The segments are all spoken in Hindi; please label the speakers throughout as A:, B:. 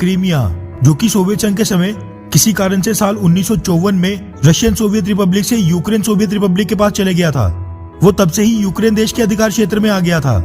A: क्रीमिया, जो कि सोवियत संघ के समय किसी कारण से साल 1954 में रशियन सोवियत रिपब्लिक से यूक्रेन सोवियत रिपब्लिक के पास चले गया था। वो तब से ही यूक्रेन देश के अधिकार क्षेत्र में आ गया था,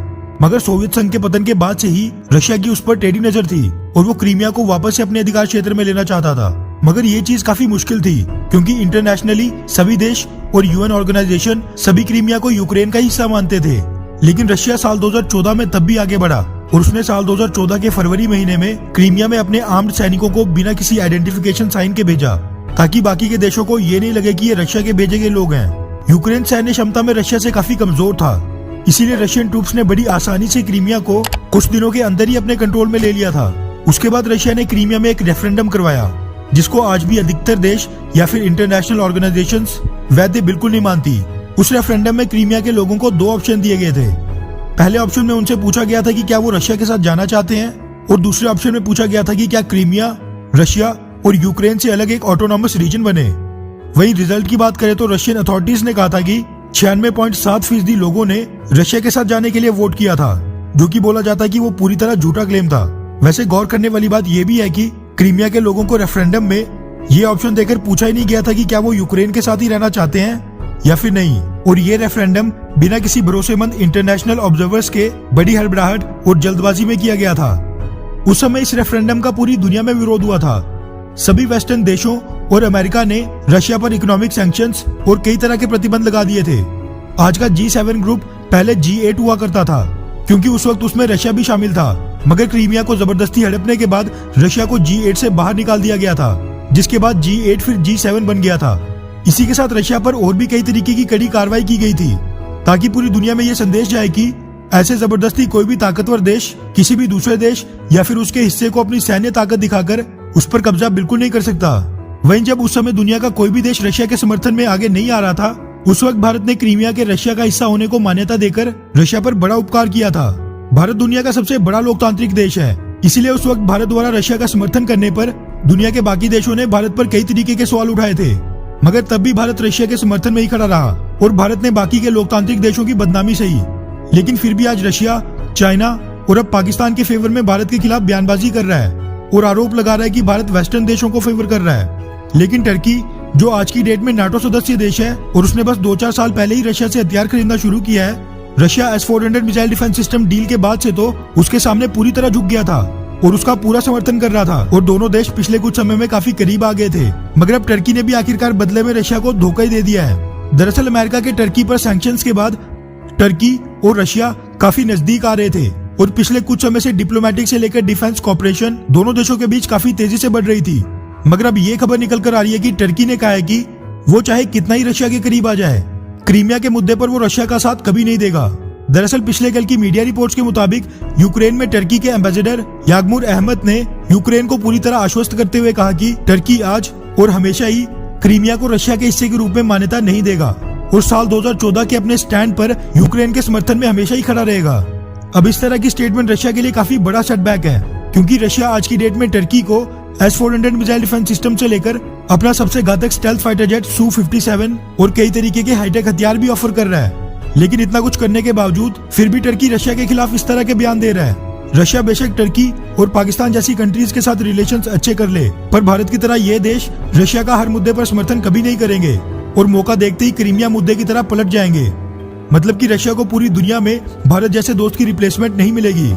A: मगर सोवियत संघ के पतन के बाद से ही रशिया की उस पर टेढ़ी नजर थी और वो क्रीमिया को वापस से अपने अधिकार क्षेत्र में लेना चाहता था। मगर ये चीज काफी मुश्किल थी, क्योंकि इंटरनेशनली सभी देश और यूएन ऑर्गेनाइजेशन सभी क्रीमिया को यूक्रेन का हिस्सा मानते थे। लेकिन रशिया साल 2014 में तब भी आगे बढ़ा और उसने साल 2014 के फरवरी महीने में क्रीमिया में अपने आर्म्ड सैनिकों को बिना किसी आइडेंटिफिकेशन साइन के भेजा, ताकि बाकी के देशों को ये नहीं लगे कि ये रशिया के भेजे गए लोग हैं। यूक्रेन सैन्य क्षमता में रशिया से काफी कमजोर था, इसीलिए रशियन ट्रूप्स ने बड़ी आसानी से क्रीमिया को कुछ दिनों के अंदर ही अपने कंट्रोल में ले लिया था। उसके बाद रशिया ने क्रीमिया में एक रेफरेंडम करवाया, जिसको आज भी अधिकतर देश या फिर इंटरनेशनल ऑर्गेनाइजेशंस वैध बिल्कुल नहीं मानती। उस रेफरेंडम में क्रीमिया के लोगों को 2 ऑप्शन दिए गए थे। पहले ऑप्शन में उनसे पूछा गया था कि क्या वो रशिया के साथ जाना चाहते हैं, और दूसरे ऑप्शन में पूछा गया था कि क्या क्रीमिया रशिया और यूक्रेन से अलग एक ऑटोनॉमस रीजन बने। वहीं रिजल्ट की बात करें तो रशियन अथॉरिटीज ने कहा था कि 96.7% लोगों ने रशिया के साथ जाने के लिए वोट किया था, जो कि बोला जाता है कि वो पूरी तरह झूठा क्लेम था। वैसे गौर करने वाली बात यह भी है कि क्रीमिया के लोगों को रेफरेंडम में ये ऑप्शन देकर पूछा ही नहीं गया था कि क्या वो यूक्रेन के साथ ही रहना चाहते हैं या फिर नहीं, और ये रेफरेंडम बिना किसी भरोसेमंद इंटरनेशनल ऑब्जर्वर्स के बड़ी हड़बड़ाहट और जल्दबाजी में किया गया था। उस समय इस रेफरेंडम का पूरी दुनिया में विरोध हुआ था। सभी वेस्टर्न देशों और अमेरिका ने रशिया पर इकोनॉमिक सैंक्शंस और कई तरह के प्रतिबंध लगा दिए थे। आज का G7 ग्रुप पहले G8 हुआ करता था, क्योंकि उस वक्त उसमें रशिया भी शामिल था, मगर क्रीमिया को जबरदस्ती हड़पने के बाद रशिया को G8 से बाहर निकाल दिया गया था, जिसके बाद G8 फिर G7 बन गया था। इसी के साथ रशिया पर और भी कई तरीके की कड़ी कार्रवाई की गई थी, ताकि पूरी दुनिया में ये संदेश जाए कि ऐसे जबरदस्ती कोई भी ताकतवर देश किसी भी दूसरे देश या फिर उसके हिस्से को अपनी सैन्य ताकत दिखाकर उस पर कब्जा बिल्कुल नहीं कर सकता। वहीं जब उस समय दुनिया का कोई भी देश रशिया के समर्थन में आगे नहीं आ रहा था, उस वक्त भारत ने क्रीमिया के रशिया का हिस्सा होने को मान्यता देकर रशिया पर बड़ा उपकार किया था। भारत दुनिया का सबसे बड़ा लोकतांत्रिक देश है, इसीलिए उस वक्त भारत द्वारा रशिया का समर्थन करने पर दुनिया के बाकी देशों ने भारत पर कई तरीके के सवाल उठाए थे, मगर तब भी भारत रशिया के समर्थन में ही खड़ा रहा और भारत ने बाकी के लोकतांत्रिक देशों की बदनामी सही। लेकिन फिर भी आज रशिया, चाइना और अब पाकिस्तान के फेवर में भारत के खिलाफ बयानबाजी कर रहा है और आरोप लगा रहा है कि भारत वेस्टर्न देशों को फेवर कर रहा है। लेकिन टर्की, जो आज की डेट में नाटो सदस्य देश है और उसने बस 2-4 साल पहले ही रशिया से हथियार खरीदना शुरू किया है, Russia S-400 missile defence system deal के बाद से तो उसके सामने पूरी तरह झुक गया था और उसका पूरा समर्थन कर रहा था, और दोनों देश पिछले कुछ समय में काफी करीब आ गए थे। मगर अब टर्की ने भी आखिरकार बदले में रशिया को धोखा ही दे दिया है। दरअसल अमेरिका के टर्की पर सैंक्शंस के बाद टर्की और रशिया काफी नजदीक आ रहे थे और पिछले कुछ समय से डिप्लोमेटिक से लेकर डिफेंस कॉपरेशन दोनों देशों के बीच काफी तेजी से बढ़ रही थी। मगर अब ये खबर निकल कर आ रही है कि टर्की ने कहा है कि वो चाहे कितना ही रशिया के करीब आ जाए, क्रीमिया के मुद्दे पर वो रशिया का साथ कभी नहीं देगा। दरअसल पिछले कल की मीडिया रिपोर्ट्स के मुताबिक यूक्रेन में टर्की के एम्बेसडर यागमुर अहमद ने यूक्रेन को पूरी तरह आश्वस्त करते हुए कहा कि टर्की आज और हमेशा ही क्रीमिया को रशिया के हिस्से के रूप में मान्यता नहीं देगा और साल 2014 के अपने स्टैंड पर यूक्रेन के समर्थन में हमेशा ही खड़ा रहेगा। अब इस तरह की स्टेटमेंट रशिया के लिए काफी बड़ा सेटबैक है, क्योंकि रशिया आज की डेट में टर्की को S-400 मिसाइल डिफेंस सिस्टम से लेकर अपना सबसे घातक स्टेल्थ फाइटर जेट Su-57 और कई तरीके के हाईटेक हथियार भी ऑफर कर रहा है। लेकिन इतना कुछ करने के बावजूद फिर भी टर्की रशिया के खिलाफ इस तरह के बयान दे रहा है। रशिया बेशक टर्की और पाकिस्तान जैसी कंट्रीज के साथ रिलेशंस अच्छे कर ले, पर भारत की तरह ये देश रशिया का हर मुद्दे पर समर्थन कभी नहीं करेंगे और मौका देखते ही क्रीमिया मुद्दे की तरह पलट जाएंगे। मतलब कि रशिया को पूरी दुनिया में भारत जैसे दोस्त की रिप्लेसमेंट नहीं मिलेगी।